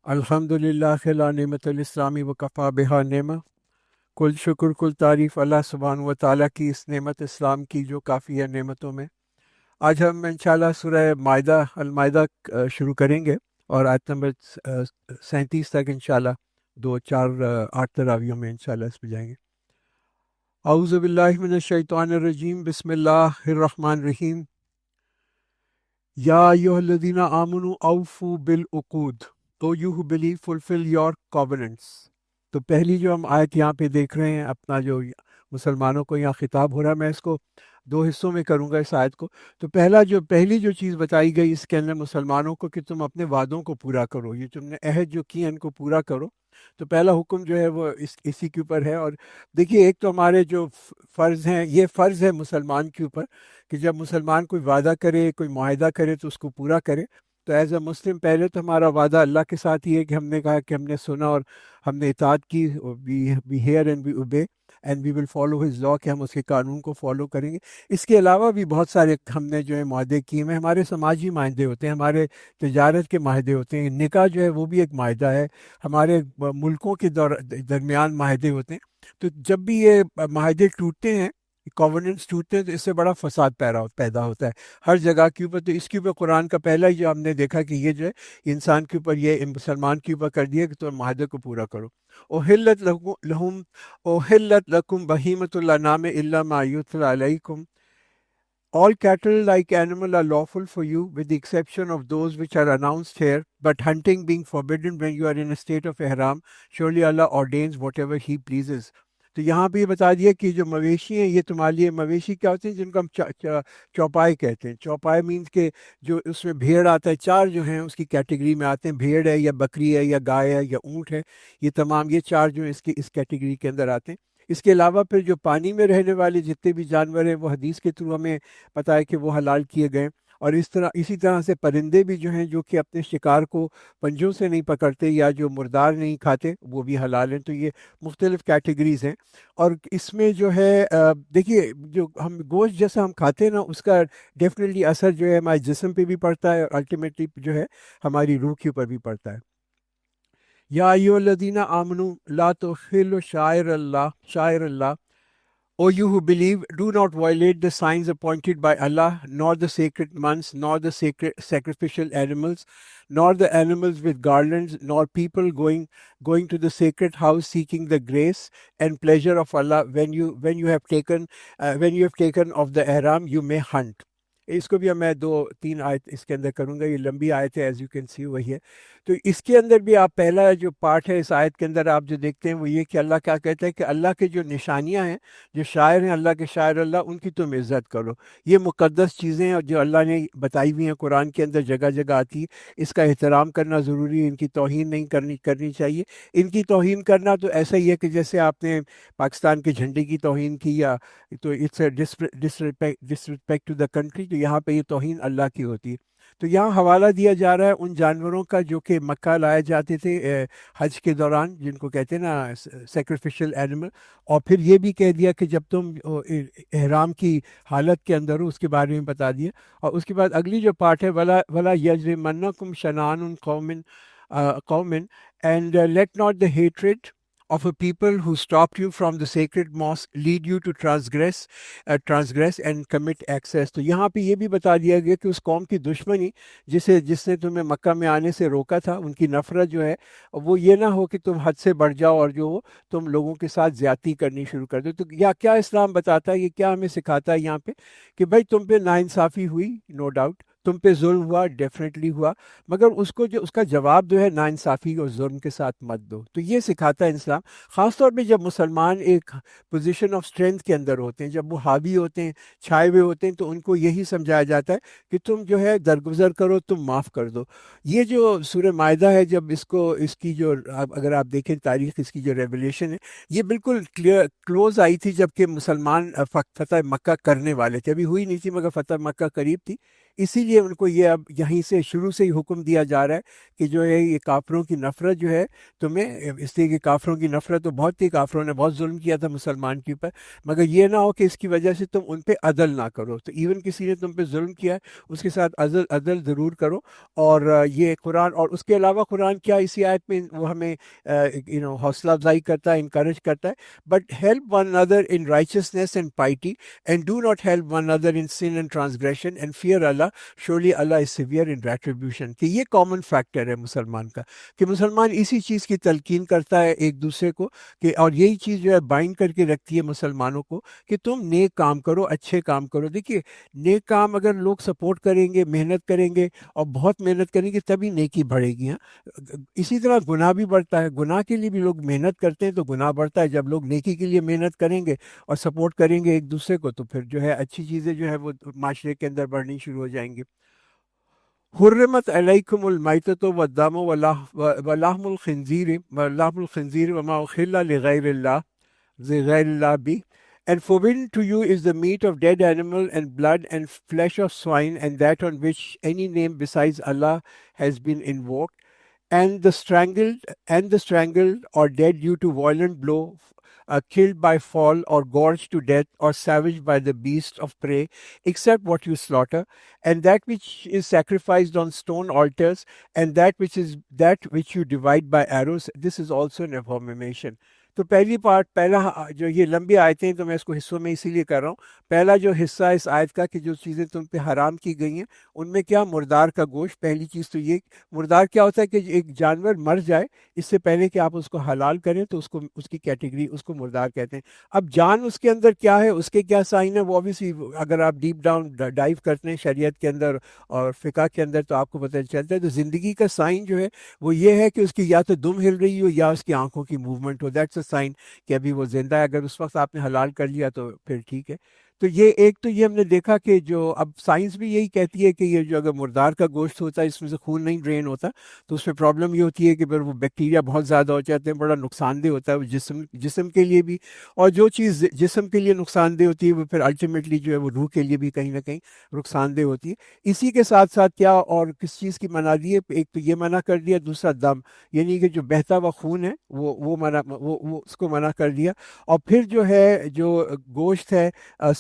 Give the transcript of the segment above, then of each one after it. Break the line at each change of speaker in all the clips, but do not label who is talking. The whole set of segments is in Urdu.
الحمد للہ خلا نعمت الاسلامی وکفا بہا نعمہ. کل شکر کل تعریف اللہ سبحانہ و تعالیٰ کی اس نعمت اسلام کی جو کافی ہے نعمتوں میں. آج ہم انشاءاللہ سورہ مائدہ المائدہ شروع کریں گے اور آیت نمبر 37 تک انشاءاللہ دو چار 8 تراویوں میں انشاءاللہ اس پہ جائیں گے. اعوذ باللہ من الشیطان الرجیم بسم اللہ الرحمن الرحیم. یا ایھا الذین آمنوا اوفوا بالعقود. تو you who believe fulfill your covenants. تو پہلی جو ہم آیت یہاں پہ دیکھ رہے ہیں، اپنا جو مسلمانوں کو یہاں خطاب ہو رہا ہے، میں اس کو دو حصوں میں کروں گا اس آیت کو. تو پہلی جو چیز بتائی گئی اس کے اندر مسلمانوں کو کہ تم اپنے وعدوں کو پورا کرو، یہ تم نے عہد جو کیے ان کو پورا کرو. تو پہلا حکم جو ہے وہ اسی کے اوپر ہے. اور دیکھیے، ایک تو ہمارے جو فرض ہیں، یہ فرض ہے مسلمان کے اوپر کہ جب مسلمان کوئی وعدہ کرے، کوئی معاہدہ کرے تو اس کو پورا کرے. تو ایز اے مسلم پہلے تو ہمارا وعدہ اللہ کے ساتھ ہی ہے کہ ہم نے کہا کہ ہم نے سنا اور ہم نے اطاعت کی. We hear and we obey and we will follow his law, کہ ہم اس کے قانون کو فالو کریں گے. اس کے علاوہ بھی بہت سارے ہم نے جو ہے معاہدے کیے ہیں. ہمارے سماجی معاہدے ہوتے ہیں، ہمارے تجارت کے معاہدے ہوتے ہیں. نکاح جو ہے وہ بھی ایک معاہدہ ہے. ہمارے ملکوں کے درمیان معاہدے ہوتے ہیں. تو جب بھی یہ معاہدے ٹوٹتے ہیں، کووننٹس ٹوٹتے ہیں، تو اس سے بڑا فساد پیدا ہوتا ہے ہر جگہ کے اوپر. تو اس کے اوپر قرآن کا پہلا ہی جو ہم نے دیکھا کہ یہ جو ہے انسان کے اوپر، یہ مسلمان کے اوپر کر دیا کہ تم معاہدے کو پورا کرو. احلت لکم بہیمۃ الانعام الا ما یتلی علیکم. All cattle like animal are lawful for you with the exception of those which are announced here, but hunting being forbidden when you are in a state of ihram. Surely Allah ordains whatever He pleases. تو یہاں پہ یہ بتا دیا کہ جو مویشی ہیں یہ تمہارے لیے. مویشی کیا ہوتے ہیں؟ جن کو ہم چوپائے کہتے ہیں. چوپائے مینس کہ جو اس میں بھیڑ آتا ہے، چار جو ہیں اس کی کیٹیگری میں آتے ہیں. بھیڑ ہے یا بکری ہے یا گائے ہے یا اونٹ ہے، یہ تمام یہ چار جو ہیں اس کیٹیگری کے اندر آتے ہیں. اس کے علاوہ پھر جو پانی میں رہنے والے جتنے بھی جانور ہیں وہ حدیث کے تھرو ہمیں پتہ ہے کہ وہ حلال کیے گئے. اور اسی طرح سے پرندے بھی جو ہیں جو کہ اپنے شکار کو پنجوں سے نہیں پکڑتے یا جو مردار نہیں کھاتے، وہ بھی حلال ہیں. تو یہ مختلف کیٹیگریز ہیں. اور اس میں جو ہے دیکھیے، جو ہم گوشت جیسا ہم کھاتے ہیں نا، اس کا ڈیفینیٹلی اثر جو ہے ہمارے جسم پہ بھی پڑتا ہے اور الٹیمیٹلی جو ہے ہماری روح کے اوپر بھی پڑتا ہے. یا ایھا الذین آمنوا لا تحلوا شعائر اللہ. O you who believe, do not violate the signs appointed by Allah, nor the sacred months, nor the sacred sacrificial animals, nor the animals with garlands, nor people going to the sacred house seeking the grace and pleasure of Allah. When you have taken of the ihram, you may hunt. اس کو بھی میں 2-3 آیت اس کے اندر کروں گا. یہ لمبی آیت ہے، ایز یو کین سی وہی ہے. تو اس کے اندر بھی آپ پہلا جو پارٹ ہے اس آیت کے اندر آپ جو دیکھتے ہیں وہ یہ کہ اللہ کیا کہتا ہے کہ اللہ کے جو نشانیاں ہیں، جو شاعر ہیں اللہ کے، شاعر اللہ، ان کی تم عزت کرو. یہ مقدس چیزیں ہیں جو اللہ نے بتائی ہوئی ہیں قرآن کے اندر، جگہ جگہ آتی ہے. اس کا احترام کرنا ضروری ہے. ان کی توہین نہیں کرنی چاہیے. ان کی توہین کرنا تو ایسا ہی ہے کہ جیسے آپ نے پاکستان کے جھنڈے کی توہین کی، یا تو it's a disrespect to the country. تو یہاں پہ یہ توہین اللہ کی ہوتی ہے. تو یہاں حوالہ دیا جا رہا ہے ان جانوروں کا جو کہ مکہ لائے جاتے تھے حج کے دوران، جن کو کہتے ہیں نا سیکریفیشل اینیمل. اور پھر یہ بھی کہہ دیا کہ جب تم احرام کی حالت کے اندر ہو، اس کے بارے میں بتا دیا. اور اس کے بعد اگلی جو پارٹ ہے، ولا یجرمنکم شنآن قوم and let not the hatred of a people who stopped you from the sacred mosque lead you to transgress and commit excess. تو یہاں پہ یہ بھی بتا دیا گیا کہ اس قوم کی دشمنی جس نے تمہیں مکہ میں آنے سے روکا تھا، ان کی نفرت جو ہے وہ یہ نہ ہو کہ تم حد سے بڑھ جاؤ اور جو تم لوگوں کے ساتھ زیادتی کرنی شروع کر دو. تو کیا اسلام بتاتا ہے، یہ کیا ہمیں سکھاتا ہے یہاں پہ کہ بھائی تم پہ ناانصافی ہوئی، نو ڈاؤٹ تم پہ ظلم ہوا، ڈیفینیٹلی ہوا، مگر اس کا جواب جو ہے ناانصافی اور ظلم کے ساتھ مت دو. تو یہ سکھاتا ہے اسلام. خاص طور پہ جب مسلمان ایک پوزیشن آف اسٹرینتھ کے اندر ہوتے ہیں، جب وہ حاوی ہوتے ہیں، چھائے ہوئے ہوتے ہیں، تو ان کو یہی سمجھایا جاتا ہے کہ تم جو ہے درگزر کرو، تم معاف کر دو. یہ جو سورہ مائدہ ہے، جب اس کی جو اگر آپ دیکھیں تاریخ، اس کی جو ریولیشن ہے، یہ بالکل کلوز آئی تھی جب کہ مسلمان فتح مکہ کرنے والے تھے. ابھی ہوئی نہیں تھی مگر فتح مکہ قریب تھی. اسی لیے ان کو یہ اب یہیں سے شروع سے ہی حکم دیا جا رہا ہے کہ جو ہے یہ کافروں کی نفرت جو ہے تمہیں، اس لیے کہ کافروں کی نفرت تو بہت تھی، کافروں نے بہت ظلم کیا تھا مسلمان کے اوپر، مگر یہ نہ ہو کہ اس کی وجہ سے تم ان پہ عدل نہ کرو، تو ایون کسی نے تم پہ ظلم کیا ہے اس کے ساتھ عدل ضرور کرو۔ اور یہ قرآن، اور اس کے علاوہ قرآن کیا اسی آیت میں وہ ہمیں حوصلہ افزائی کرتا ہے، انکریج کرتا ہے، but help one other in righteousness and piety and do not help one other in sin and transgression and fear اللہ، شورلی اللہ از سیویئر ان ریٹریبیوشن۔ کہ یہ کامن فیکٹر ہے مسلمان کا، کہ مسلمان اسی چیز کی تلقین کرتا ہے ایک دوسرے کو، کہ اور یہی چیز جو ہے بائنڈ کر کے رکھتی ہے مسلمانوں کو کہ تم نیک کام کرو، اچھے کام کرو۔ دیکھیے نیک کام اگر لوگ سپورٹ کریں گے، محنت کریں گے اور بہت محنت کریں گے تبھی نیکی بڑھے گی۔ اسی طرح گناہ بھی بڑھتا ہے، گناہ کے لیے بھی لوگ محنت کرتے ہیں تو گناہ بڑھتا ہے، جب لوگ نیکی کے لیے محنت کریں گے اور سپورٹ کریں گے ایک دوسرے کو تو پھر جو ہے اچھی چیزیں جو ہے وہ معاشرے کے اندر بڑھنی شروع ہو جائیں گی۔ حرمت علیکم المیتۃ والدم ولحم الخنزیر وما اخل لغیر اللہ بھی. And forbidden to you is the meat of dead animal and blood and flesh of swine and that on which any name besides Allah has been invoked, and the strangled or dead due to violent blow, killed by fall or gorged to death or savaged by the beasts of prey, except what you slaughter, and that which is sacrificed on stone altars, and that which you divide by arrows. This is also an abomination. تو پہلا جو یہ لمبی آیتیں تو میں اس کو حصوں میں اسی لیے کر رہا ہوں، پہلا جو حصہ اس آیت کا کہ جو چیزیں تم پہ حرام کی گئی ہیں ان میں کیا مردار کا گوشت، پہلی چیز تو یہ مردار کیا ہوتا ہے کہ ایک جانور مر جائے اس سے پہلے کہ آپ اس کو حلال کریں تو اس کی کیٹیگری اس کو مردار کہتے ہیں۔ اب جان اس کے اندر کیا ہے، اس کے کیا سائن ہے، وہ اوبیسلی اگر آپ ڈیپ ڈاؤن ڈائیو کرتے ہیں شریعت کے اندر اور فقہ کے اندر تو آپ کو پتہ چلتا ہے۔ تو زندگی کا سائن جو ہے وہ یہ ہے کہ اس کی یا تو دم ہل رہی ہو یا اس کی آنکھوں کی موومنٹ ہو، دیٹس اے سائن کہ ابھی وہ زندہ ہے۔ اگر اس وقت آپ نے حلال کر لیا تو پھر ٹھیک ہے۔ تو یہ ایک تو یہ ہم نے دیکھا کہ جو اب سائنس بھی یہی کہتی ہے کہ یہ جو اگر مردار کا گوشت ہوتا ہے اس میں سے خون نہیں ڈرین ہوتا تو اس میں پرابلم یہ ہوتی ہے کہ پھر وہ بیکٹیریا بہت زیادہ ہو جاتے ہیں، بڑا نقصان دہ ہوتا ہے وہ جسم کے لیے بھی، اور جو چیز جسم کے لیے نقصان دہ ہوتی ہے وہ پھر الٹیمیٹلی جو ہے وہ روح کے لیے بھی کہیں نہ کہیں نقصان دہ ہوتی ہے۔ اسی کے ساتھ ساتھ کیا اور کس چیز کی منع دی ہے، ایک تو یہ منع کر دیا، دوسرا دم، یعنی کہ جو بہتا ہوا خون ہے وہ منع، وہ اس کو منع کر دیا۔ اور پھر جو ہے جو گوشت ہے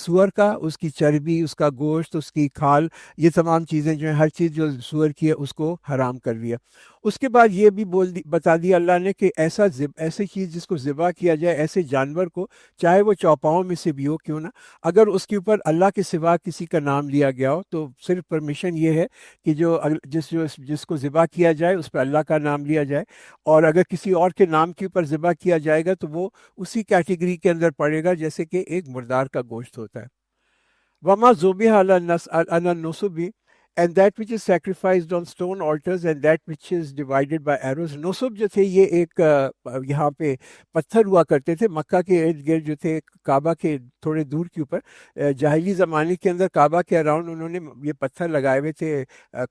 سور کا، اس کی چربی، اس کا گوشت، اس کی کھال، یہ تمام چیزیں جو ہیں ہر چیز جو سور کی ہے اس کو حرام کر دیا۔ اس کے بعد یہ بھی بتا دیا اللہ نے کہ ایسی چیز جس کو ذبح کیا جائے، ایسے جانور کو چاہے وہ چوپاؤں میں سے بھی ہو کیوں نہ، اگر اس کے اوپر اللہ کے سوا کسی کا نام لیا گیا ہو تو صرف پرمیشن یہ ہے کہ جس کو ذبح کیا جائے اس پہ اللہ کا نام لیا جائے، اور اگر کسی اور کے نام کے اوپر ذبح کیا جائے گا تو وہ اسی کیٹیگری کے اندر پڑے گا جیسے کہ ایک مردار کا گوشت ہوتا ہے۔ وما ذبح علی النصب and that which is sacrificed on stone altars and that which is divided by arrows. نصب جو تھے یہ ایک یہاں پہ پتھر ہوا کرتے تھے مکہ کے ارد گرد جو تھے کعبہ کے تھوڑے دور کے اوپر، جاہلی زمانے کے اندر کعبہ کے اراؤنڈ انہوں نے یہ پتھر لگائے ہوئے تھے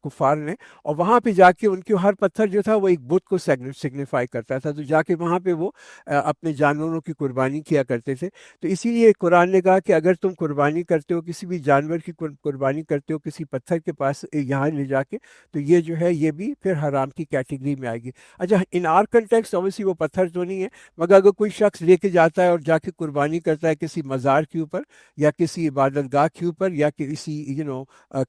کفار نے، اور وہاں پہ جا کے ان کے ہر پتھر جو تھا وہ ایک بت کو سگنیفائی کرتا تھا، تو جا کے وہاں پہ وہ اپنے جانوروں کی قربانی کیا کرتے تھے۔ تو اسی لیے قرآن نے کہا کہ اگر تم قربانی کرتے ہو، کسی بھی جانور کی قربانی کرتے ہو کسی پتھر کے پاس یہاں لے جا کے، تو یہ جو ہے یہ بھی پھر حرام کی کیٹیگری میں آئے گی۔ اچھا ان آر کنٹیکسٹ اوبیسلی وہ پتھر تو نہیں ہے، مگر اگر کوئی شخص لے کے جاتا ہے اور جا کے قربانی کرتا ہے کسی مزار کے اوپر یا کسی عبادت گاہ کے اوپر یا کسی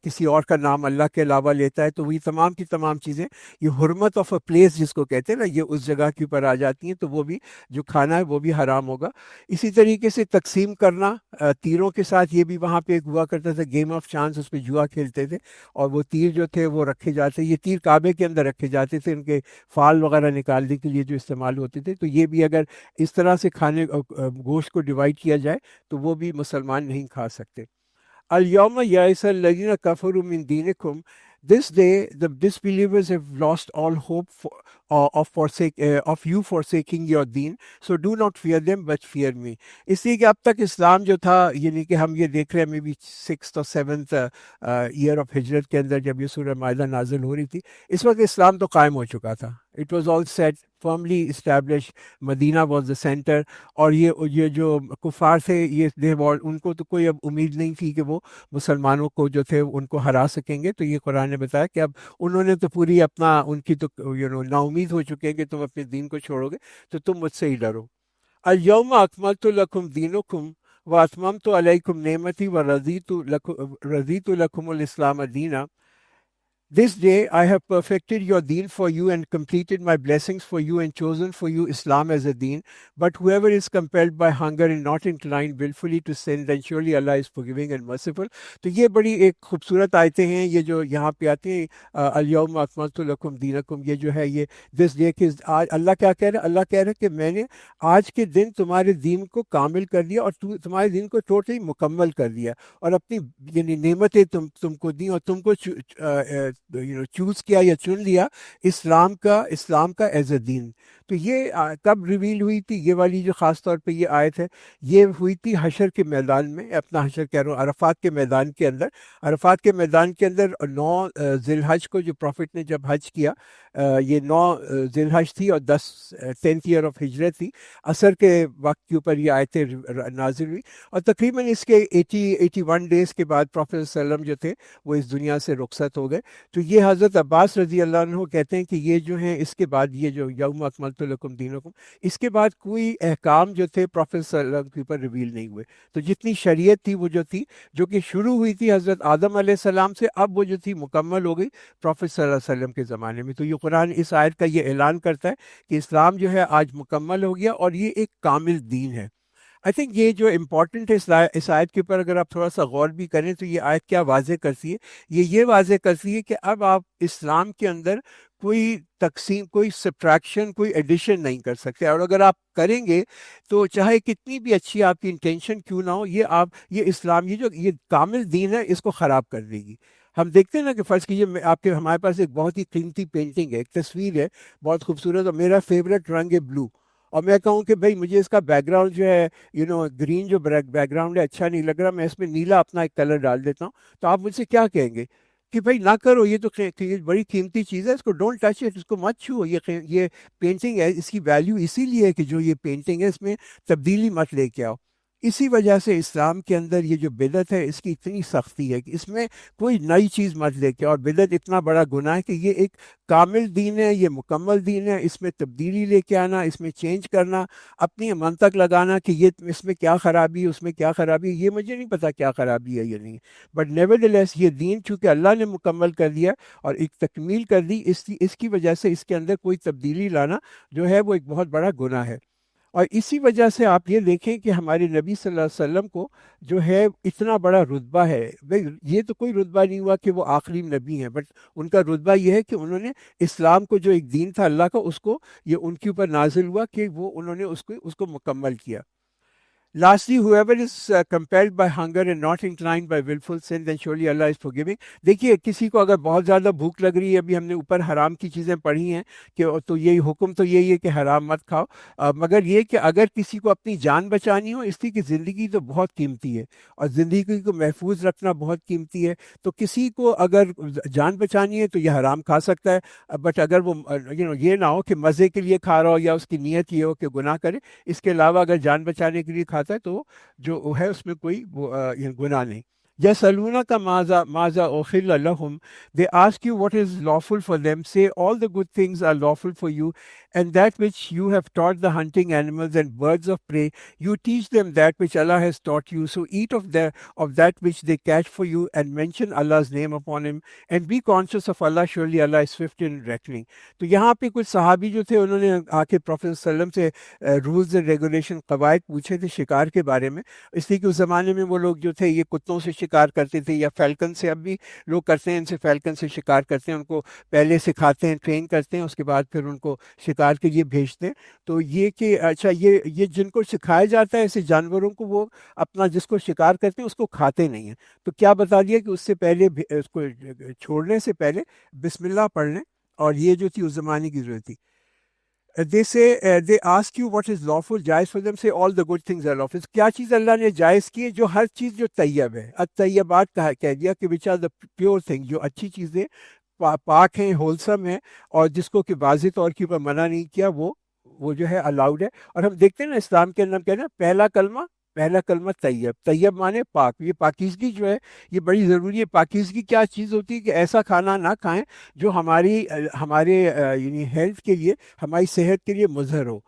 کسی اور کا نام اللہ کے علاوہ لیتا ہے، تو وہی تمام کی تمام چیزیں یہ حرمت آف اے پلیس جس کو کہتے ہیں نا، یہ اس جگہ کے اوپر آ جاتی ہیں، تو وہ بھی جو کھانا ہے وہ بھی حرام ہوگا۔ اسی طریقے سے تقسیم کرنا تیروں کے ساتھ، یہ بھی وہاں پہ ایک ہوا کرتا تھا گیم آف چانس، اس پہ جوا کھیلتے تھے اور وہ تیر جو تھے وہ رکھے جاتے، یہ تیر کعبے کے اندر رکھے جاتے تھے ان کے فال وغیرہ نکالنے کے لیے جو استعمال ہوتے تھے، تو یہ بھی اگر اس طرح سے کھانے گوشت کو ڈیوائڈ کیا جائے تو وہ بھی مسلمان نہیں کھا سکتے۔ الیوم یئس الذین کفروا من دینکم، this day the disbelievers have lost all hope of you forsaking your deen, so do not fear them but fear me۔ اس لیے کہ اب تک اسلام جو تھا، یعنی کہ ہم یہ دیکھ رہے ہیں میں بھی 6th اور 7th ایئر آف ہجرت کے اندر جب یہ سورہ مائدہ نازل ہو رہی تھی، اس وقت اسلام تو قائم ہو چکا تھا، It was all set, firmly established. Medina was the center. اور یہ جو کفار تھے یہ ان کو تو کوئی اب امید نہیں تھی کہ وہ مسلمانوں کو جو تھے ان کو ہرا سکیں گے. تو یہ قرآن نے بتایا کہ اب انہوں نے تو پوری اپنا ان کی تو نا امید ہو چکے ہیں کہ تم اپنے دین کو چھوڑو گے, تو تم مجھ سے ہی ڈرو. الیوم اکملت لکم دینکم واتممت علیکم نعمتی ورضیت لکم الاسلام دینا. This day I have perfected your deen for you and completed my blessings for you and chosen for you Islam as a deen. But whoever is compelled by hunger and not inclined willfully to sin, then surely Allah is forgiving and merciful. تو یہ بڑی ایک خوبصورت آیتیں ہیں یہ جو یہاں پہ آتی ہیں. الیوم اکملت لکم دینکم, یہ جو ہے یہ دس ڈے کہ اللہ کیا کہہ رہے ہیں؟ اللہ کہہ رہے ہیں کہ میں نے آج کے دن تمہارے دین کو کامل کر دیا اور تمہارے دین کو ٹوٹلی مکمل کر دیا, اور اپنی یعنی نعمتیں تم کو دیں, اور تم کو چوز کیا یا چن لیا اسلام کا ایز اے دین. تو یہ کب ریویل ہوئی تھی؟ یہ والی جو خاص طور پہ یہ آیت ہے یہ ہوئی تھی حشر کے میدان میں, اپنا حشر کہہ رہا ہوں, عرفات کے میدان کے اندر. عرفات کے میدان کے اندر 9 ذی الحج کو جو پروفٹ نے جب حج کیا, یہ 9 ذی الحج تھی اور 10th ایئر آف ہجرت تھی. عصر کے وقت کے اوپر یہ آیتیں نازل ہوئی, اور تقریباً اس کے 81 ڈیز کے بعد پروفٹ صلی اللہ علیہ وسلم جو تھے وہ اس دنیا سے رخصت ہو گئے. تو یہ حضرت عباس رضی اللہ عنہ کہتے ہیں کہ یہ جو ہیں اس کے بعد یہ جو یوم اکملت لکم دینکم, اس کے بعد کوئی احکام جو تھے پروفٹ صلی اللہ علیہ وسلم کے اوپر ریویل نہیں ہوئے. تو جتنی شریعت تھی وہ جو تھی جو کہ شروع ہوئی تھی حضرت آدم علیہ السلام سے, اب وہ جو تھی مکمل ہو گئی پروفٹ صلی اللہ علیہ وسلم کے زمانے میں. تو یہ قرآن اس آیت کا یہ اعلان کرتا ہے کہ اسلام جو ہے آج مکمل ہو گیا اور یہ ایک کامل دین ہے. آئی تھنک یہ جو امپورٹنٹ ہے اس آیت کے اوپر اگر آپ تھوڑا سا غور بھی کریں تو یہ آیت کیا واضح کرتی ہے؟ یہ واضح کرتی ہے کہ اب آپ اسلام کے اندر کوئی تقسیم, کوئی سبٹریکشن, کوئی ایڈیشن نہیں کر سکتے, اور اگر آپ کریں گے تو چاہے کتنی بھی اچھی آپ کی انٹینشن کیوں نہ ہو, یہ اسلام یہ کامل دین ہے اس کو خراب کر دے گی. ہم دیکھتے ہیں نا کہ فرض کیجیے آپ کے ہمارے پاس ایک بہت ہی قیمتی پینٹنگ ہے, ایک تصویر ہے بہت خوبصورت, اور میرا فیوریٹ رنگ ہے بلو, اور میں کہوں کہ بھائی مجھے اس کا بیک گراؤنڈ جو ہے گرین جو بیک گراؤنڈ ہے اچھا نہیں لگ رہا, میں اس میں نیلا اپنا ایک کلر ڈال دیتا ہوں, تو آپ مجھ سے کیا کہیں گے کہ بھائی نہ کرو, یہ تو بڑی قیمتی چیز ہے, اس کو ڈونٹ ٹچ اٹ, اس کو مت چھو, یہ پینٹنگ ہے, اس کی ویلیو اسی لیے ہے کہ جو یہ پینٹنگ ہے اس میں تبدیلی مت لے کے آؤ. اسی وجہ سے اسلام کے اندر یہ جو بدعت ہے اس کی اتنی سختی ہے کہ اس میں کوئی نئی چیز مت لے کے, اور بدعت اتنا بڑا گناہ ہے کہ یہ ایک کامل دین ہے, یہ مکمل دین ہے, اس میں تبدیلی لے کے آنا, اس میں چینج کرنا, اپنی منطق لگانا کہ یہ اس میں کیا خرابی ہے, اس میں کیا خرابی ہے, یہ مجھے نہیں پتا کیا خرابی ہے یا نہیں, بٹ نیورتھلیس یہ دین چونکہ اللہ نے مکمل کر دیا اور ایک تکمیل کر دی, اس کی وجہ سے اس کے اندر کوئی تبدیلی لانا جو ہے وہ ایک بہت بڑا گناہ ہے. اور اسی وجہ سے آپ یہ دیکھیں کہ ہمارے نبی صلی اللہ علیہ وسلم کو جو ہے اتنا بڑا رتبہ ہے. یہ تو کوئی رتبہ نہیں ہوا کہ وہ آخری نبی ہیں, بٹ ان کا رتبہ یہ ہے کہ انہوں نے اسلام کو جو ایک دین تھا اللہ کا, اس کو یہ ان کے اوپر نازل ہوا کہ وہ انہوں نے اس کو مکمل کیا. Lastly, whoever is compelled by hunger and not inclined by willful sin, then surely Allah is forgiving. دیکھیے کسی کو اگر بہت زیادہ بھوک لگ رہی ہے, ابھی ہم نے اوپر حرام کی چیزیں پڑھی ہیں کہ تو یہی حکم تو یہی ہے کہ حرام مت کھاؤ, مگر یہ کہ اگر کسی کو اپنی جان بچانی ہو, اس کی زندگی تو بہت قیمتی ہے اور زندگی کو محفوظ رکھنا بہت قیمتی ہے, تو کسی کو اگر جان بچانی ہے تو یہ حرام کھا سکتا ہے, بٹ اگر وہ یہ نہ ہو کہ مزے کے لیے کھا رہا ہو یا اس کی نیت یہ ہو کہ گناہ کرے, اس کے علاوہ اگر جان بچانے کے لیے کھاتا ہے تو جو ہے اس میں کوئی گناہ نہیں. يَسْأَلُونَكَ مَاذَا أُحِلَّ لَهُمْ. They ask you what is lawful for them. Say all the good things are lawful for you, and that which you have taught the hunting animals and birds of prey, you teach them that which Allah has taught you. So eat of that which they catch for you, and mention Allah's name upon him, and be conscious of Allah. Surely Allah is swift in reckoning. تو یہاں پہ کچھ صحابی جو تھے انہوں نے آ کے پروفیٹ صلی اللہ علیہ وسلم سے رولز اینڈ ریگولیشن قواعد پوچھے تھے شکار کے بارے میں, اس لیے کہ اس زمانے میں وہ لوگ جو تھے یہ کتوں سے شکار کرتے تھے یا فیلکن سے, اب بھی لوگ کرتے ہیں, ان سے فیلکن سے شکار کرتے ہیں, ان کو پہلے سکھاتے ہیں, ٹرین کرتے ہیں, اس کے بعد پھر ان کو شکار کے لیے بھیجتے ہیں. تو یہ کہ اچھا یہ جن کو سکھایا جاتا ہے ایسے جانوروں کو, وہ اپنا جس کو شکار کرتے ہیں اس کو کھاتے نہیں ہیں. تو کیا بتا دیا کہ اس سے پہلے اس کو چھوڑنے سے پہلے بسم اللہ پڑھ لیں, اور یہ جو تھی اس زمانے کی ضرورت تھی. They say they ask you what is lawful, جائز for them. Say all the good things are lawful. کیا چیز اللہ نے جائز کی ہے؟ جو ہر چیز جو طیب ہے, الطیبات کہہ دیا کہ which are the pure thing, جو اچھی چیزیں پاک ہیں، ہولسم ہیں، اور جس کو کہ واضح طور کے اوپر منع نہیں کیا، وہ جو ہے الاؤڈ ہے. اور ہم دیکھتے ہیں نا اسلام کے اندر کہنا پہلا کلمہ طیب. طیب مانے پاک. یہ پاکیزگی جو ہے یہ بڑی ضروری ہے. پاکیزگی کیا چیز ہوتی ہے؟ کہ ایسا کھانا نہ کھائیں جو ہمارے یعنی ہیلتھ کے لیے، ہماری صحت کے لیے مضر ہو.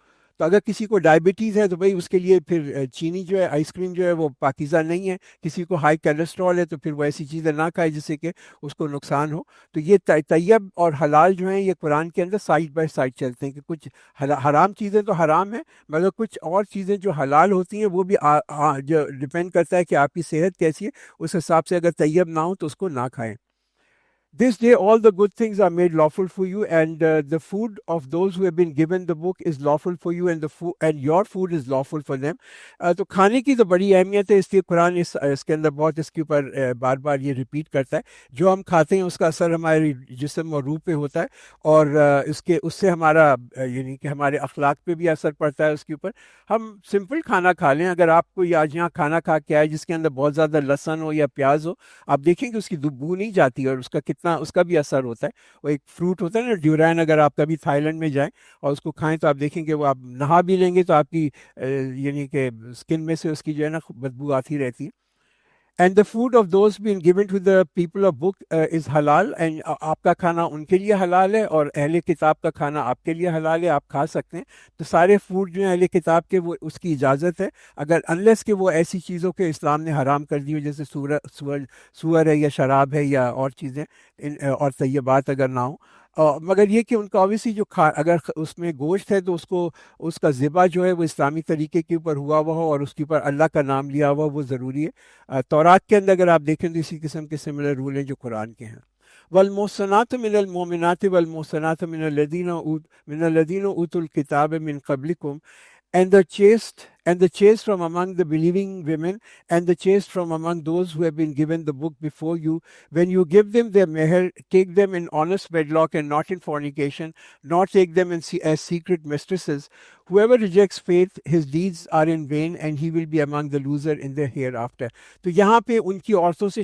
تو اگر کسی کو ڈائبٹیز ہے تو بھائی اس کے لیے پھر چینی جو ہے، آئس کریم جو ہے وہ پاکیزہ نہیں ہے. کسی کو ہائی کولیسٹرول ہے تو پھر وہ ایسی چیزیں نہ کھائے جس سے کہ اس کو نقصان ہو. تو یہ طیب اور حلال جو ہیں یہ قرآن کے اندر سائڈ بائی سائڈ چلتے ہیں، کہ کچھ حرام چیزیں تو حرام ہیں، مگر کچھ اور چیزیں جو حلال ہوتی ہیں وہ بھی جو ڈپینڈ کرتا ہے کہ آپ کی صحت کیسی ہے، اس حساب سے اگر طیب نہ ہو تو اس کو نہ کھائیں. This day all the good things are made lawful for you, and the food of those who have been given the book is lawful for you, and the food and your food is lawful for them. تو کھانے کی تو بڑی اہمیت ہے، اس لیے قرآن اس کے اندر بہت اس کے اوپر بار بار یہ ریپیٹ کرتا ہے. جو ہم کھاتے ہیں اس کا اثر ہمارے جسم اور روح پہ ہوتا ہے، اور اس سے ہمارا یعنی کہ ہمارے اخلاق پہ بھی اثر پڑتا ہے اس کے اوپر. ہم سمپل کھانا کھا لیں. اگر آپ کو آج یہاں کھانا کھا کے آئے جس کے اندر بہت زیادہ لہسن ہو یا پیاز ہو، آپ دیکھیں کہ اس کی بو نہیں جاتی، اور اس کا بھی اثر ہوتا ہے. وہ ایک فروٹ ہوتا ہے نا ڈیورائن، اگر آپ کبھی تھائی لینڈ میں جائیں اور اس کو کھائیں تو آپ دیکھیں کہ وہ آپ نہا بھی لیں گے تو آپ کی یعنی کہ اسکن میں سے اس کی جو ہے نا بدبو آتی رہتی ہے. And the food of those been given to the people of book is حلال. اینڈ آپ کا کھانا ان کے لیے حلال ہے، اور اہل کتاب کا کھانا آپ کے لیے حلال ہے، آپ کھا سکتے ہیں. تو سارے فوڈ جو ہیں اہل کتاب کے وہ اس کی اجازت ہے، اگر انلیس کہ وہ ایسی چیزوں کے اسلام نے حرام کر دی ہو، جیسے سور ہے یا شراب ہے یا اور چیزیں اور طیبات اگر نہ ہوں. مگر یہ کہ ان کا اوبیسلی جو اگر اس میں گوشت ہے تو اس کا ذبح جو ہے وہ اسلامی طریقے کے اوپر ہوا ہو اور اس کے اوپر اللہ کا نام لیا ہوا، وہ ضروری ہے. تورات کے اندر اگر آپ دیکھیں تو اسی قسم کے سملر رول ہیں جو قرآن کے ہیں. والمحصنات من المؤمنات والمحصنات من الذين اوتوا الكتاب من قبلكم and the chaste from among the believing women, and the chaste from among those who have been given the book before you, when you give them their meher, take them in honest wedlock and not in fornication, nor take them as secret mistresses. Whoever rejects faith, his deeds are in vain, and he will be among the loser in the hereafter. تو یہاں پہ ان کی عورتوں سے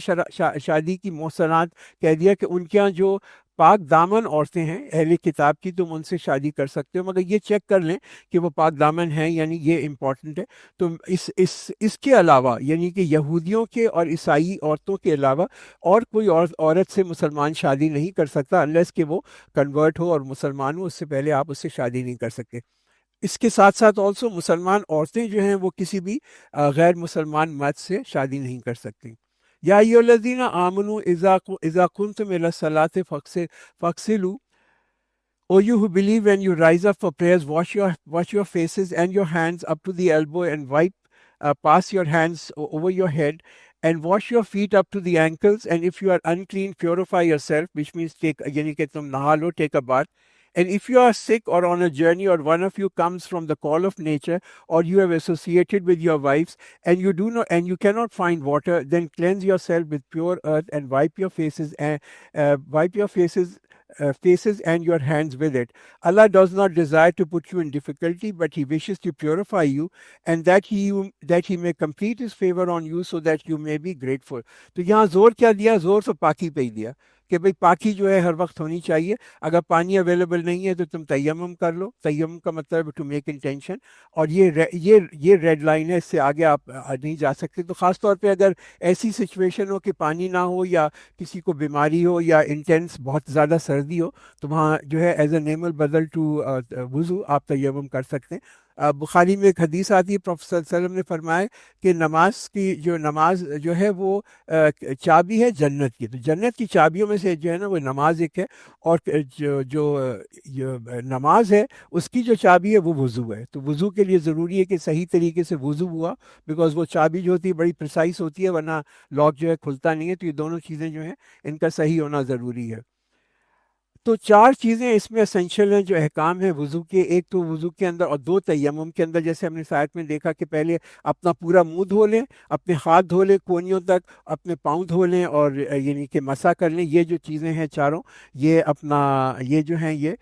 شادی کی محسنات کہہ دیا کہ ان کے یہاں جو پاک دامن عورتیں ہیں اہل کتاب کی، تم ان سے شادی کر سکتے ہو، مگر یہ چیک کر لیں کہ وہ پاک دامن ہیں، یعنی یہ امپورٹنٹ ہے. تو اس کے علاوہ یعنی کہ یہودیوں کے اور عیسائی عورتوں کے علاوہ اور کوئی عورت سے مسلمان شادی نہیں کر سکتا انلیس کہ وہ کنورٹ ہو اور مسلمان ہو. اس سے پہلے آپ اس سے شادی نہیں کر سکتے. اس کے ساتھ ساتھ آلسو مسلمان عورتیں جو ہیں وہ کسی بھی غیر مسلمان مرد سے شادی نہیں کر سکتی. یا ایھا الذین آمنوا اذا قمتم الی الصلاۃ فاغسلوا. O you who believe, when you rise up for prayers, wash your faces and your hands up to the elbow, and pass your hands over your head, and wash your feet up to the ankles. And if you are unclean, purify yourself, which means یعنی کہ تم نہا لو, take a bath. And if you are sick or on a journey, or one of you comes from the call of nature, or you have associated with your wives, and you cannot find water, then cleanse yourself with pure earth and wipe your faces and your hands with it. Allah does not desire to put you in difficulty, but He wishes to purify you, and that He may complete His favor on you, so that you may be grateful. تو یہاں زور کیا دیا؟ زور تو پاکی پہ ہی دیا کہ بھئی پاکی جو ہے ہر وقت ہونی چاہیے. اگر پانی اویلیبل نہیں ہے تو تم تیمم کر لو. تیمم کا مطلب ٹو میک انٹینشن، اور یہ ریڈ لائن ہے، اس سے آگے آپ نہیں جا سکتے. تو خاص طور پہ اگر ایسی سچویشن ہو کہ پانی نہ ہو یا کسی کو بیماری ہو یا انٹینس بہت زیادہ سردی ہو، تو وہاں جو ہے ایز اے نیمل بدل ٹو وضو آپ تیمم کر سکتے ہیں. بخاری میں ایک حدیث آتی ہے، پروفیسر صلی اللہ علیہ وسلم نے فرمایا کہ نماز جو ہے وہ چابی ہے جنت کی. تو جنت کی چابیوں میں سے جو ہے نا وہ نماز ایک ہے، اور جو نماز ہے اس کی جو چابی ہے وہ وضو ہے. تو وضو کے لیے ضروری ہے کہ صحیح طریقے سے وضو ہوا، بیکاز وہ چابی جو ہوتی ہے بڑی پریسائز ہوتی ہے، ورنہ لاک جو ہے کھلتا نہیں ہے. تو یہ دونوں چیزیں جو ہیں ان کا صحیح ہونا ضروری ہے. تو چار چیزیں اس میں اسینشل ہیں جو احکام ہیں وضو کے. ایک تو وضو کے اندر اور دو تیمم کے اندر. جیسے ہم نے آیت میں دیکھا کہ پہلے اپنا پورا منہ دھو لیں, اپنے ہاتھ دھو لیں کونیوں تک, اپنے پاؤں دھو لیں, اور یعنی کہ مسح کر لیں. یہ جو چیزیں ہیں چاروں, یہ اپنا یہ جو ہیں یہ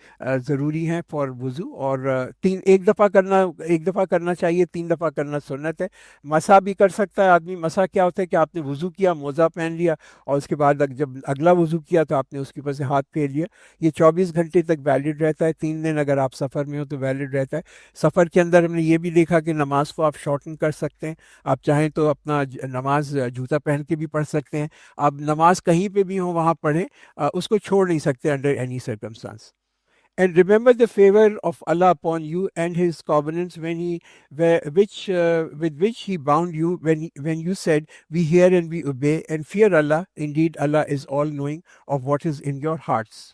ضروری ہیں فار وضو. اور ایک دفعہ کرنا چاہیے, 3 دفعہ کرنا سنت ہے. مسح بھی کر سکتا ہے آدمی. مسح کیا ہوتا ہے کہ آپ نے وضو کیا, موزہ پہن لیا, اور اس کے بعد جب اگلا وضو کیا تو آپ نے اس کے اوپر سے ہاتھ پھیر لیا. یہ 24 گھنٹے تک ویلڈ رہتا ہے. 3 دن اگر آپ سفر میں ہو تو ویلڈ رہتا ہے. سفر کے اندر ہم نے یہ بھی دیکھا کہ نماز کو آپ شارٹن کر سکتے ہیں. آپ چاہیں تو اپنا نماز جوتا پہن کے بھی پڑھ سکتے ہیں. آپ نماز کہیں پہ بھی ہوں وہاں پڑھیں, اس کو چھوڑ نہیں سکتے under any circumstance. And remember the favor of Allah upon you and His covenants with which He bound you when you said, "We hear and we obey," and fear Allah. Indeed, Allah is all knowing of what is in your hearts.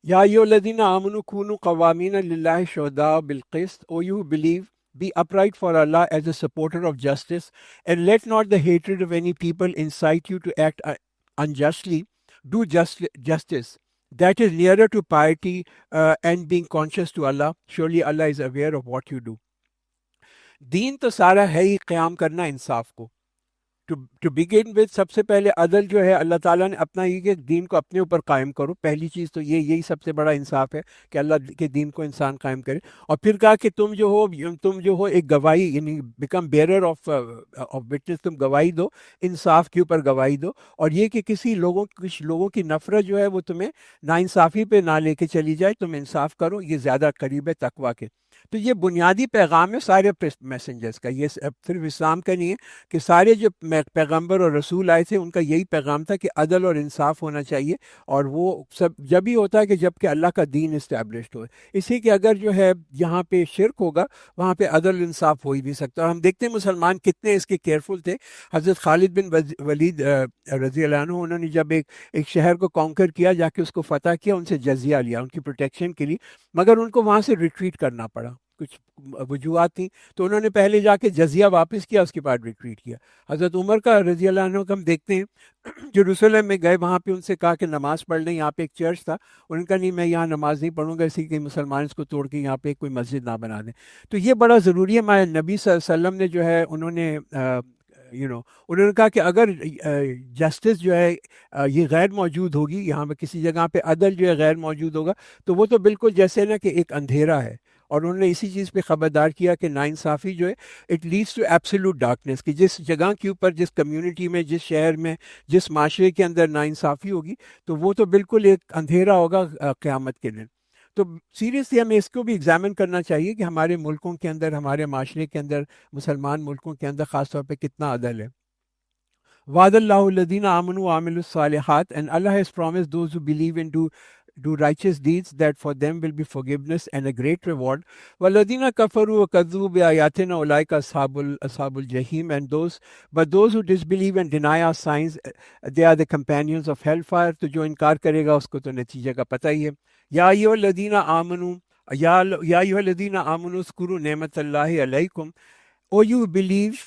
Ya ayyuhalladhina amanu kunu qawwamina lillahi shuhada'a bil qist. O you who believe, be upright for Allah as a supporter of justice, and let not the hatred of any people incite you to act unjustly. Do justice. That is nearer to piety and being conscious to Allah. Surely Allah is aware of what you do. دین تو سارا ہے ہی قیام کرنا انصاف کو. ٹو بگن وتھ, سب سے پہلے عدل جو ہے اللہ تعالیٰ نے اپنا یہ کہ دین کو اپنے اوپر قائم کرو. پہلی چیز تو یہی سب سے بڑا انصاف ہے کہ اللہ کے دین کو انسان قائم کرے. اور پھر کہا کہ تم جو ہو ایک گواہی, یعنی بیکم بیئرر آف وٹنس. تم گواہی دو, انصاف کے اوپر گواہی دو. اور یہ کہ کچھ لوگوں کی نفرت جو ہے وہ تمہیں ناانصافی پہ نہ لے کے چلی جائے. تم انصاف کرو, یہ زیادہ قریب ہے تقویٰ کے. تو یہ بنیادی پیغام ہے سارے میسنجرز کا. یہ صرف اسلام کا نہیں ہے, کہ سارے جو پیغمبر اور رسول آئے تھے ان کا یہی پیغام تھا کہ عدل اور انصاف ہونا چاہیے. اور وہ سب جب ہی ہوتا ہے کہ جب کہ اللہ کا دین اسٹیبلشڈ ہو. اسی کہ اگر جو ہے یہاں پہ شرک ہوگا وہاں پہ عدل انصاف ہو ہی نہیں سکتا. اور ہم دیکھتے ہیں مسلمان کتنے اس کے کیئرفل تھے. حضرت خالد بن ولید رضی اللہ عنہ, انہوں نے جب ایک شہر کو کانکر کیا, جا کے اس کو فتح کیا, ان سے جزیہ لیا ان کی پروٹیکشن کے لیے, مگر ان کو وہاں سے ریٹریٹ کرنا پڑا. کچھ وجوہات تھیں, تو انہوں نے پہلے جا کے جزیہ واپس کیا, اس کے بعد ریٹریٹ کیا. حضرت عمر کا رضی اللہ عنہ کا ہم دیکھتے ہیں, جیروسلم میں گئے, وہاں پہ ان سے کہا کہ نماز پڑھ لیں. یہاں پہ ایک چرچ تھا, انہوں نے کہا نہیں میں یہاں نماز نہیں پڑھوں گا, اسی کہ مسلمان اس کو توڑ کے یہاں پہ کوئی مسجد نہ بنا دیں. تو یہ بڑا ضروری ہے. ہمارے نبی صلی اللہ علیہ وسلم نے جو ہے انہوں نے انہوں نے کہا کہ اگر جسٹس جو ہے یہ غیر موجود ہوگی, یہاں پہ کسی جگہ پہ عدل جو ہے غیر موجود ہوگا, تو وہ تو بالکل جیسے نا کہ ایک اندھیرا ہے. اور انہوں نے اسی چیز پہ خبردار کیا کہ ناانصافی جو ہے it leads to absolute darkness, کہ جس جگہ کے اوپر, جس کمیونٹی میں, جس شہر میں, جس معاشرے کے اندر ناانصافی ہوگی تو وہ تو بالکل ایک اندھیرا ہوگا قیامت کے دن. تو سیریسلی ہمیں اس کو بھی ایگزامن کرنا چاہیے کہ ہمارے ملکوں کے اندر, ہمارے معاشرے کے اندر, مسلمان ملکوں کے اندر خاص طور پہ کتنا عدل ہے. وعد اللہ الذین آمنوا وعملوا الصالحات, and Allah has promised those who believe and do righteous deeds that for them will be forgiveness and a great reward. وَالَّذِينَ كَفَرُوا وَكَذَّبُوا بِآيَاتِنَا أُولَٰئِكَ أَصْحَابُ الْجَحِيمِ. And but those who disbelieve and deny our signs, they are the companions of hellfire. تو جو انکار کرے گا اس کو تو نتیجے کا پتہ ہی ہے. یا ایھا الذین آمنوا, یا ایھا الذین آمنوا اذکروا نعمت اللہ علیکم. O you believe,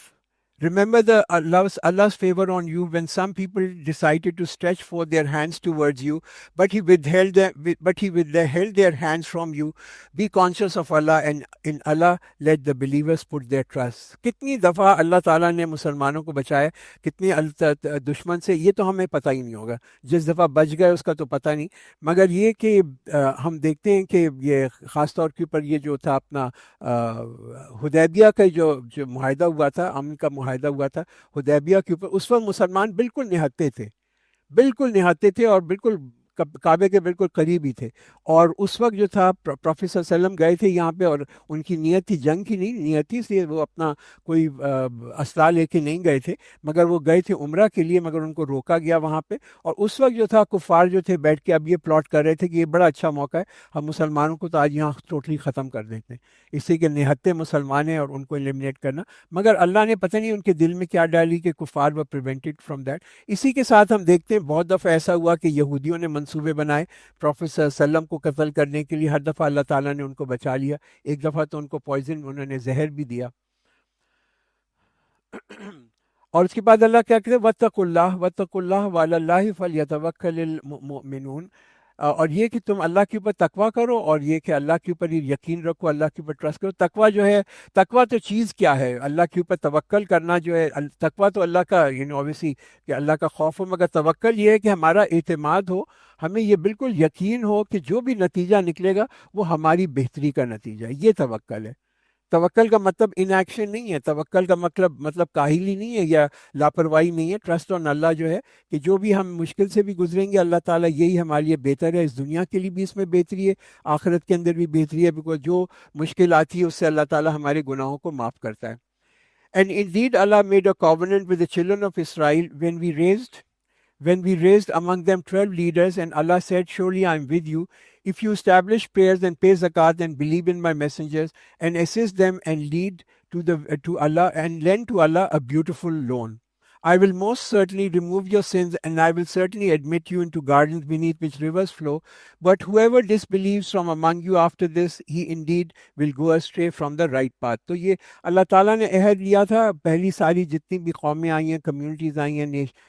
remember Allah's favor on you when some people decided to stretch forth their hands towards you, but He withheld their hands from you. Be conscious of Allah, and in Allah let the believers put their trust. کتنی دفعہ اللہ تعالیٰ نے مسلمانوں کو بچایا, کتنی دشمن سے, یہ تو ہمیں پتہ ہی نہیں ہوگا. جس دفعہ بچ گئے اس کا تو پتہ نہیں, مگر یہ کہ ہم دیکھتے ہیں کہ یہ خاص طور کے اوپر یہ جو تھا اپنا حدیبیہ کا جو معاہدہ ہوا تھا, امن کا معاہدہ ہوا تھا حدیبیہ کے اوپر, اس وقت مسلمان بالکل نہتے تھے اور بالکل کعبے کے بالکل قریب ہی تھے. اور اس وقت جو تھا پروفیٹ صلی اللہ علیہ وسلم گئے تھے یہاں پہ, اور ان کی نیت تھی جنگ کی نہیں, نیت تھی اس لیے وہ اپنا کوئی اسلحہ لے کے نہیں گئے تھے, مگر وہ گئے تھے عمرہ کے لیے, مگر ان کو روکا گیا وہاں پہ. اور اس وقت جو تھا کفار جو تھے بیٹھ کے اب یہ پلاٹ کر رہے تھے کہ یہ بڑا اچھا موقع ہے, ہم مسلمانوں کو تو آج یہاں ٹوٹلی ختم کر دیتے ہیں, اسی کے نہتے مسلمان ہیں اور ان کو ایلیمنیٹ کرنا. مگر اللہ نے پتہ نہیں ان کے دل میں کیا ڈالی کہ کفار were prevented from that. اسی کے ساتھ ہم دیکھتے ہیں بہت دفعہ ایسا ہوا کہ یہودیوں نے منصوبے بنائے پروفیٹ صلی اللہ علیہ وسلم کو قتل کرنے کے لیے, ہر دفعہ اللہ تعالیٰ نے ان کو بچا لیا. ایک دفعہ تو ان کو پوائزن, انہوں نے زہر بھی دیا. اور اس کے بعد اللہ کیا کہتے ہیں وَاتَّقُوا اللَّهَ وَعَلَى اللَّهِ فَلْيَتَوَكَّلِ الْمُؤْمِنُونَ، اور یہ کہ تم اللہ کے اوپر تقوی کرو، اور یہ کہ اللہ کے اوپر یقین رکھو، اللہ کے اوپر ٹرسٹ کرو۔ تقوی جو ہے، تقوی تو چیز کیا ہے؟ اللہ کے اوپر توکل کرنا جو ہے، تقوی تو اللہ کا اوبیسلی کہ اللہ کا خوف ہو، مگر توکل یہ ہے کہ ہمارا اعتماد ہو، ہمیں یہ بالکل یقین ہو کہ جو بھی نتیجہ نکلے گا وہ ہماری بہتری کا نتیجہ ہے، یہ توکل ہے۔ توکل کا مطلب ان ایکشن نہیں ہے، توکل کا مطلب کاہلی نہیں ہے یا لاپرواہی نہیں ہے۔ ٹرسٹ آن اللہ جو ہے کہ جو بھی ہم مشکل سے بھی گزریں گے، اللہ تعالیٰ یہی ہمارے لیے بہتر ہے، اس دنیا کے لیے بھی اس میں بہتری ہے، آخرت کے اندر بھی بہتری ہے، بیکاز جو مشکل آتی ہے اس سے اللہ تعالیٰ ہمارے گناہوں کو معاف کرتا ہے۔ And indeed Allah made a covenant with the children of Israel when we raised among them 12 leaders, and Allah said, surely I am with you if you establish prayers and pay zakat and believe in my messengers and assist them and lead to Allah and lend to Allah a beautiful loan. I will most certainly remove your sins, and I will certainly admit you into gardens beneath which rivers flow. But whoever disbelieves from among you after this, he indeed will go astray from the right path. تو یہ اللہ تعالیٰ نے عہد لیا تھا، پہلی ساری جتنی بھی قومیں آئی ہیں، کمیونٹیز آئی ہیں،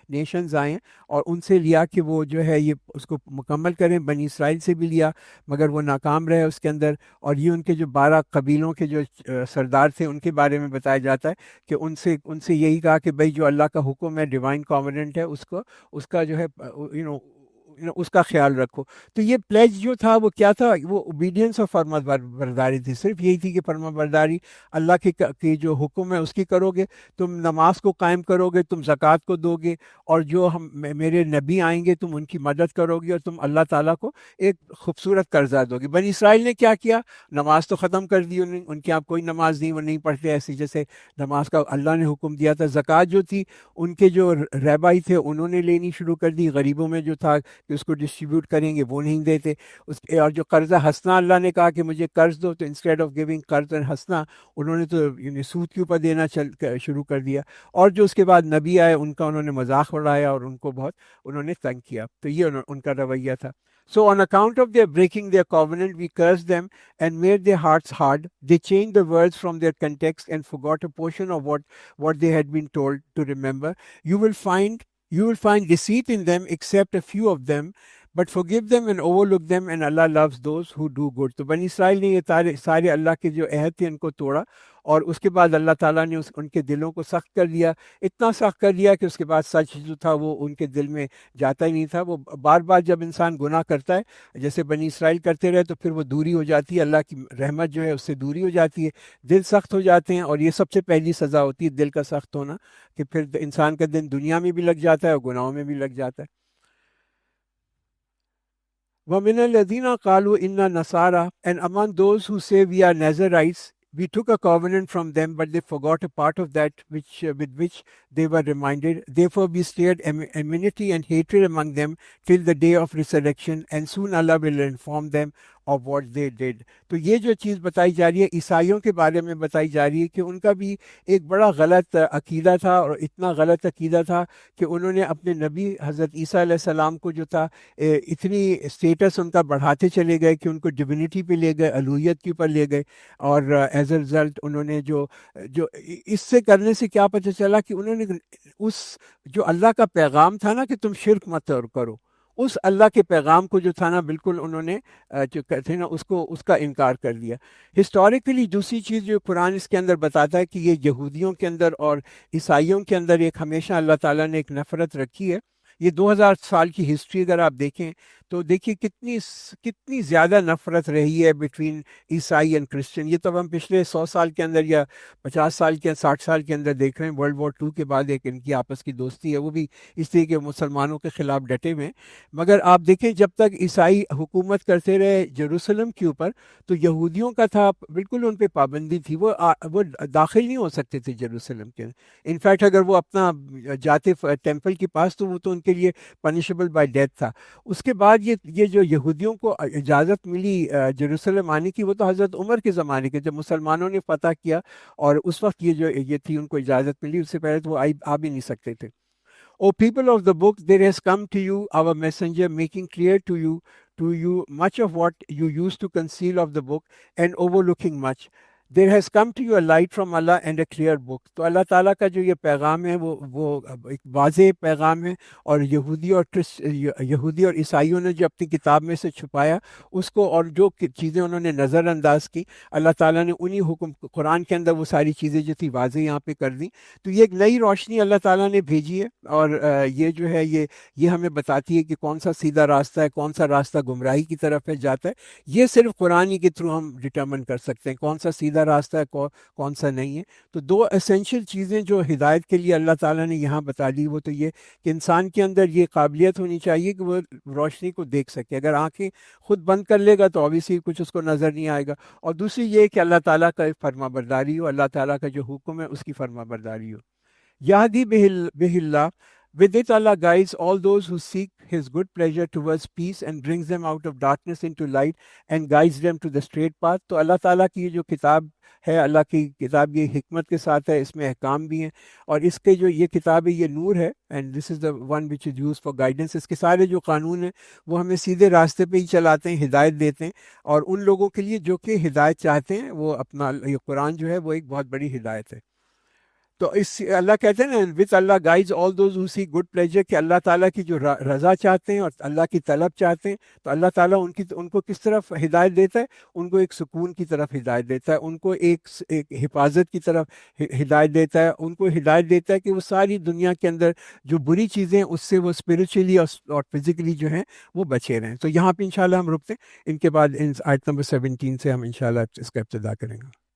نیشنز آئے ہیں، اور ان سے لیا کہ وہ جو ہے یہ اس کو مکمل کریں۔ بنی اسرائیل سے بھی لیا مگر وہ ناکام رہے اس کے اندر، اور یہ ان کے جو 12 قبیلوں کے جو سردار تھے ان کے بارے میں بتایا جاتا ہے کہ ان سے یہی کہا کہ بھائی جو اللہ کا حکم ہے، ڈیوائن کووننٹ ہے، اس کا جو ہے اس کا خیال رکھو۔ تو یہ پلیج جو تھا وہ کیا تھا؟ وہ اوبیڈینس اور فرما برداری تھی، صرف یہی تھی کہ فرما برداری اللہ کی جو حکم ہے اس کی کرو گے، تم نماز کو قائم کرو گے، تم زکوٰۃ کو دو گے، اور جو میرے نبی آئیں گے تم ان کی مدد کرو گے، اور تم اللہ تعالیٰ کو ایک خوبصورت قرضہ دو گے۔ بنی اسرائیل نے کیا کیا؟ نماز تو ختم کر دی، ان کے آپ کوئی نماز نہیں، وہ نہیں پڑھتے ایسی جیسے نماز کا اللہ نے حکم دیا تھا۔ زکوٰۃ جو تھی ان کے جو رہبائی تھے انہوں نے لینی شروع کر دی، غریبوں میں جو تھا کہ اس کو ڈسٹریبیوٹ کریں گے وہ نہیں دیتے۔ اور جو قرضہ حسنہ اللہ نے کہا کہ مجھے قرض دو، تو انسٹیڈ آف گیونگ قرض اینڈ حسنہ انہوں نے تو سود کے اوپر دینا شروع کر دیا۔ اور جو اس کے بعد نبی آئے ان کا انہوں نے مذاق اڑایا اور ان کو بہت انہوں نے تنگ کیا، تو یہ ان کا رویہ تھا۔ So on account of their breaking their covenant, we cursed them and made their hearts hard. They changed the words from their context and forgot a portion of what they had been told to remember. You will find deceit in them except a few of them, but forgive them and overlook them, and Allah loves those who do good. تو بنی اسرائیل نے یہ سارے اللہ کے جو عہد تھے ان کو توڑا، اور اس کے بعد اللہ تعالیٰ نے ان کے دلوں کو سخت کر دیا، اتنا سخت کر دیا کہ اس کے بعد سچ جو تھا وہ ان کے دل میں جاتا ہی نہیں تھا۔ وہ بار بار جب انسان گناہ کرتا ہے جیسے بنی اسرائیل کرتے رہے تو پھر وہ دوری ہو جاتی ہے، اللہ کی رحمت جو ہے اس سے دوری ہو جاتی ہے، دل سخت ہو جاتے ہیں، اور یہ سب سے پہلی سزا ہوتی ہے دل کا سخت ہونا، کہ پھر انسان کا دن دنیا میں بھی لگ جاتا ہے اور گناہوں میں بھی لگ جاتا ہے۔ وَمِنَ الَّذِينَ قَالُوا إِنَّا نَصَارَى, and among those who say we are Nazarites, we took a covenant from them, but they forgot a part of that with which they were reminded. Therefore we stirred enmity and hatred among them till the day of resurrection, and soon Allah will inform them of what they did. تو یہ جو چیز بتائی جا رہی ہے عیسائیوں کے بارے میں بتائی جا رہی ہے کہ ان کا بھی ایک بڑا غلط عقیدہ تھا، اور اتنا غلط عقیدہ تھا کہ انہوں نے اپنے نبی حضرت عیسیٰ علیہ السلام کو جو تھا اتنی اسٹیٹس ان کا بڑھاتے چلے گئے کہ ان کو ڈیوینٹی پہ لے گئے، الوہیت کے اوپر لے گئے، اور ایز اے رزلٹ انہوں نے جو اس سے کرنے سے کیا پتہ چلا کہ انہوں نے اس جو اللہ کا پیغام تھا نا کہ تم شرک مت کرو، اس اللہ کے پیغام کو جو تھا نا بالکل انہوں نے جو کہتے ہیں نا اس کا انکار کر دیا۔ ہسٹوریکلی دوسری چیز جو قرآن اس کے اندر بتاتا ہے کہ یہ یہودیوں کے اندر اور عیسائیوں کے اندر ایک ہمیشہ اللہ تعالیٰ نے ایک نفرت رکھی ہے۔ یہ 2000 سال کی ہسٹری اگر آپ دیکھیں تو دیکھیے کتنی زیادہ نفرت رہی ہے بٹوین عیسائی اینڈ کرسچن۔ یہ تو ہم پچھلے 100 سال کے اندر یا 50 سال کے 60 سال کے اندر دیکھ رہے ہیں، ورلڈ وار 2 کے بعد ایک ان کی آپس کی دوستی ہے، وہ بھی اس لیے کہ مسلمانوں کے خلاف ڈٹے ہوئے ہیں۔ مگر آپ دیکھیں جب تک عیسائی حکومت کرتے رہے جیروسلم کے اوپر تو یہودیوں کا تھا بالکل ان پہ پابندی تھی، وہ داخل نہیں ہو سکتے تھے جیروسلم کے۔ انفیکٹ اگر وہ اپنا جاتے ٹیمپل کے پاس تو وہ تو ان کے لیے پنشبل بائی ڈیتھ تھا۔ اس کے بعد یہ جو یہودیوں کو اجازت ملی جیروسلم آنے کی وہ تو حضرت عمر کے زمانے کے، جب مسلمانوں نے فتح کیا، اور اس وقت یہ تھی ان کو اجازت ملی، اس سے پہلے تو وہ آ بھی نہیں سکتے تھے۔ O people of the book, there has come to you our messenger, making clear to you much of what you used to conceal of the book, and overlooking much. There has come to your light from اللہ اینڈ اے کلیئر بک. تو اللہ تعالیٰ کا جو یہ پیغام ہے وہ ایک واضح پیغام ہے. اور یہودی اور عیسائیوں نے جو اپنی کتاب میں سے چھپایا اس کو، اور جو چیزیں انہوں نے نظر انداز کی، اللہ تعالیٰ نے انہی حکم قرآن کے اندر وہ ساری چیزیں جو تھی واضح یہاں پہ کر دیں. تو یہ ایک نئی روشنی اللہ تعالیٰ نے بھیجی ہے، اور یہ جو ہے یہ ہمیں بتاتی ہے کہ کون سا سیدھا راستہ ہے، کون سا راستہ گمراہی کی طرف ہے جاتا ہے. یہ صرف قرآن ہی کے تھرو ہم ڈٹرمن کر سکتے ہیں کون سا سیدھا راستہ ہے، کون سا نہیں ہے. تو دو اسینشیل چیزیں جو ہدایت کے لیے اللہ تعالیٰ نے یہاں بتا دی، وہ تو یہ کہ انسان کے اندر یہ قابلیت ہونی چاہیے کہ وہ روشنی کو دیکھ سکے. اگر آنکھیں خود بند کر لے گا تو اوبیسلی کچھ اس کو نظر نہیں آئے گا. اور دوسری یہ کہ اللہ تعالیٰ کا فرما برداری ہو، اللہ تعالیٰ کا جو حکم ہے اس کی فرما برداری ہو. یہدی بہ اللہ. With it, Allah guides all those who seek His good pleasure towards peace and brings them out of darkness into light and guides them to the straight path. تو اللہ تعالیٰ کی یہ جو کتاب ہے، اللہ کی کتاب یہ حکمت کے ساتھ ہے، اس میں احکام بھی ہیں، اور اس کے جو یہ کتاب ہے یہ نور ہے. And this is the one which is use for guidance. اس کے سارے جو قانون ہیں وہ ہمیں سیدھے راستے پہ ہی چلاتے ہیں، ہدایت دیتے ہیں. اور ان لوگوں کے لیے جو کہ ہدایت چاہتے ہیں، وہ اپنا یہ قرآن جو ہے وہ ایک بہت بڑی ہدایت ہے. تو اس اللہ کہتے ہیں نا وتھ اللہ guides all those who seek good pleasure, کہ اللہ تعالیٰ کی جو رضا چاہتے ہیں اور اللہ کی طلب چاہتے ہیں، تو اللہ تعالیٰ ان کو کس طرف ہدایت دیتا ہے؟ ان کو ایک سکون کی طرف ہدایت دیتا ہے، ان کو ایک حفاظت کی طرف ہدایت دیتا ہے، ان کو ہدایت دیتا ہے کہ وہ ساری دنیا کے اندر جو بری چیزیں ہیں اس سے وہ اسپریچولی اور فزیکلی جو ہیں وہ بچے رہیں. تو یہاں پہ انشاءاللہ ہم رکتے ہیں، ان کے بعد آیت نمبر 17 سے ہم انشاءاللہ اس کا ابتدا کریں گے.